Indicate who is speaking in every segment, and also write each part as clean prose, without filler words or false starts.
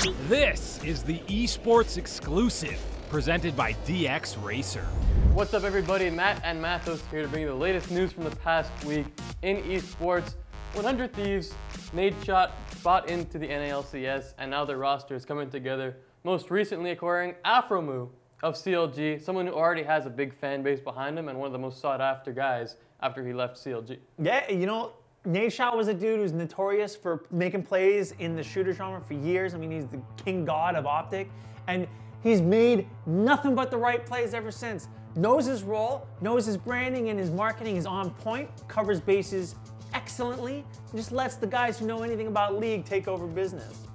Speaker 1: This is the Esports exclusive, presented by DX Racer.
Speaker 2: What's up everybody, Matt and Mathos here to bring you the latest news from the past week in Esports. 100 Thieves, Nadeshot bought into the NALCS, and now their roster is coming together, most recently acquiring Aphromoo of CLG, someone who already has a big fan base behind him and one of the most sought after guys after he left CLG.
Speaker 3: Yeah, you know, Nadeshot was a dude who's notorious for making plays in the shooter genre for years. I mean, he's the king god of Optic, and he's made nothing but the right plays ever since. Knows his role, knows his branding, and his marketing is on point, covers bases excellently, and just lets the guys who know anything about League take over business.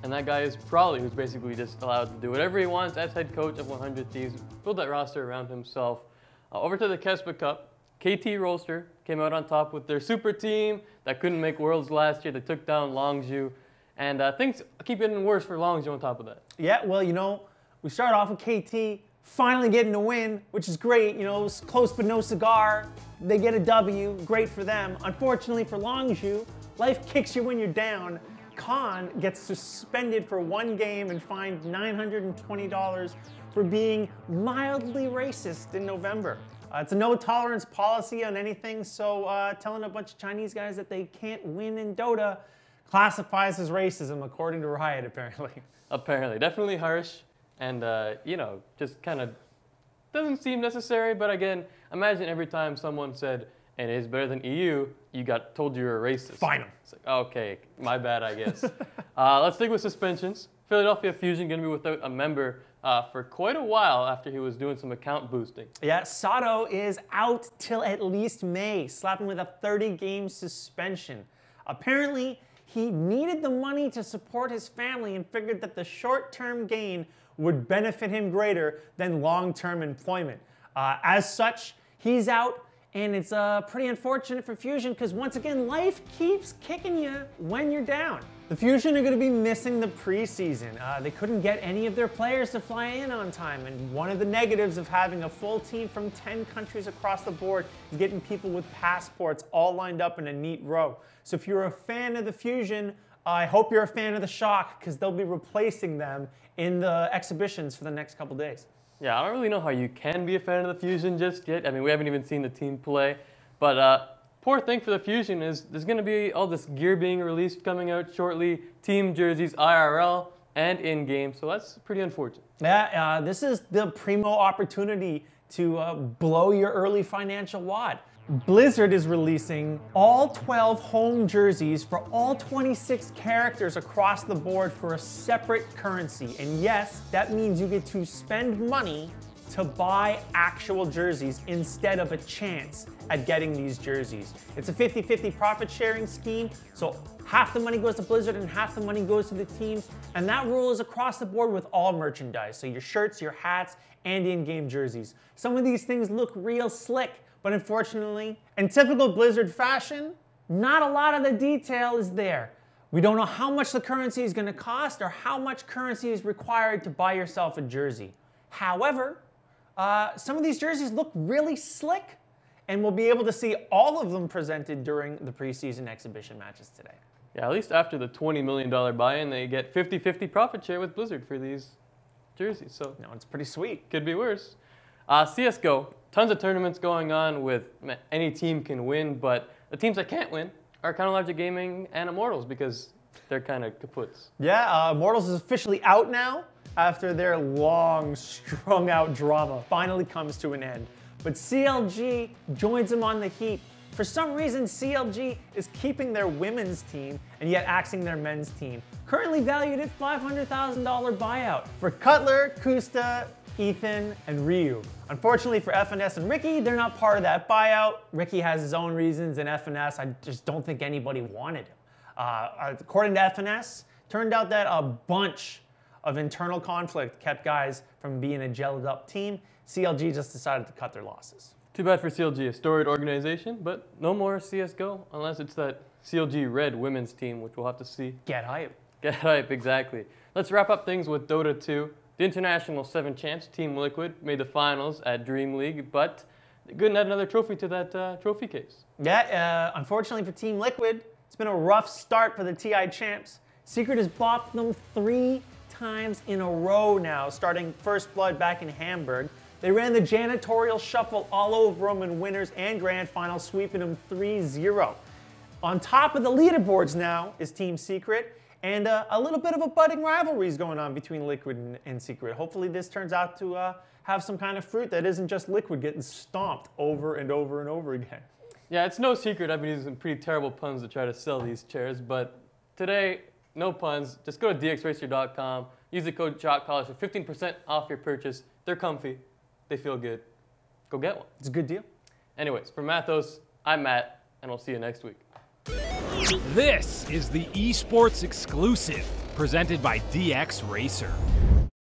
Speaker 2: And that guy is Probably, who's basically just allowed to do whatever he wants as head coach of 100 Thieves, build that roster around himself. Over to the Kespa Cup, KT Rolster came out on top with their super team that couldn't make Worlds last year. They took down Longzhu, and things keep getting worse for Longzhu on top of that.
Speaker 3: Yeah, well, you know, we start off with KT finally getting a win, which is great. You know, it was close but no cigar. They get a W, great for them. Unfortunately for Longzhu, life kicks you when you're down. Khan gets suspended for one game and fined $920 for being mildly racist in November. It's a no-tolerance policy on anything, so telling a bunch of Chinese guys that they can't win in Dota classifies as racism, according to Riot, apparently.
Speaker 2: Apparently. Definitely harsh, and, you know, just kind of doesn't seem necessary, but again, imagine every time someone said, and it is better than EU, you got told you were a racist.
Speaker 3: Fine 'em.
Speaker 2: It's like, okay, my bad, I guess. Let's stick with suspensions. Philadelphia Fusion going to be without a member for quite a while after he was doing some account boosting.
Speaker 3: Yeah, Sato is out till at least May, slapping with a 30-game suspension. Apparently, he needed the money to support his family and figured that the short-term gain would benefit him greater than long-term employment. As such, he's out, and it's pretty unfortunate for Fusion because once again, life keeps kicking you when you're down. The Fusion are going to be missing the preseason. They couldn't get any of their players to fly in on time, and one of the negatives of having a full team from 10 countries across the board is getting people with passports all lined up in a neat row. So if you're a fan of the Fusion, I hope you're a fan of the Shock because they'll be replacing them in the exhibitions for the next couple days.
Speaker 2: Yeah, I don't really know how you can be a fan of the Fusion just yet. I mean, we haven't even seen the team play, but poor thing for the Fusion is there's going to be all this gear being released coming out shortly, team jerseys, IRL, and in-game, so that's pretty unfortunate.
Speaker 3: Yeah, this is the primo opportunity to blow your early financial wad. Blizzard is releasing all 12 home jerseys for all 26 characters across the board for a separate currency. And yes, that means you get to spend money to buy actual jerseys instead of a chance at getting these jerseys. It's a 50-50 profit sharing scheme, so half the money goes to Blizzard and half the money goes to the teams, and that rule is across the board with all merchandise, so your shirts, your hats, and in-game jerseys. Some of these things look real slick, but unfortunately, in typical Blizzard fashion, not a lot of the detail is there. We don't know how much the currency is going to cost or how much currency is required to buy yourself a jersey. However, some of these jerseys look really slick, and we'll be able to see all of them presented during the preseason exhibition matches today.
Speaker 2: Yeah, at least after the $20 million buy-in, they get 50-50 profit share with Blizzard for these jerseys. So
Speaker 3: No, it's pretty sweet.
Speaker 2: could be worse. CSGO, tons of tournaments going on with any team can win, but the teams that can't win are Kind of Logic Gaming and Immortals because they're kind of kaputs.
Speaker 3: Yeah, Immortals is officially out now after their long, strung-out drama finally comes to an end. But CLG joins them on the heap. For some reason, CLG is keeping their women's team and yet axing their men's team, currently valued at $500,000 buyout for Cutler, Kusta, Ethan, and Ryu. Unfortunately for FNS and Ricky, they're not part of that buyout. Ricky has his own reasons, and FNS, I just don't think anybody wanted him. According to FNS, turned out that a bunch of internal conflict kept guys from being a gelled up team. CLG just decided to cut their losses.
Speaker 2: Too bad for CLG, a storied organization, but no more CSGO unless it's that CLG Red women's team, which we'll have to see.
Speaker 3: Get hype.
Speaker 2: Get hype, exactly. Let's wrap up things with Dota 2. The International 7 champs, Team Liquid, made the finals at Dream League, but they couldn't add another trophy to that trophy case.
Speaker 3: Yeah, unfortunately for Team Liquid, it's been a rough start for the TI champs. Secret has bopped them 3 times in a row now, starting First Blood back in Hamburg. They ran the janitorial shuffle all over them in winners and grand final, sweeping them 3-0. On top of the leaderboards now is Team Secret, and a little bit of a budding rivalry is going on between Liquid and Secret. Hopefully this turns out to have some kind of fruit that isn't just Liquid getting stomped over and over and over again.
Speaker 2: Yeah, it's no secret I've been using some pretty terrible puns to try to sell these chairs, but today, no puns. Just go to dxracer.com, use the code SHOTCALLERS for 15% off your purchase. They're comfy, they feel good. Go get one.
Speaker 3: It's a good deal.
Speaker 2: Anyways, for Mathos, I'm Matt, and we'll see you next week.
Speaker 1: This is the Esports Exclusive, presented by DX Racer.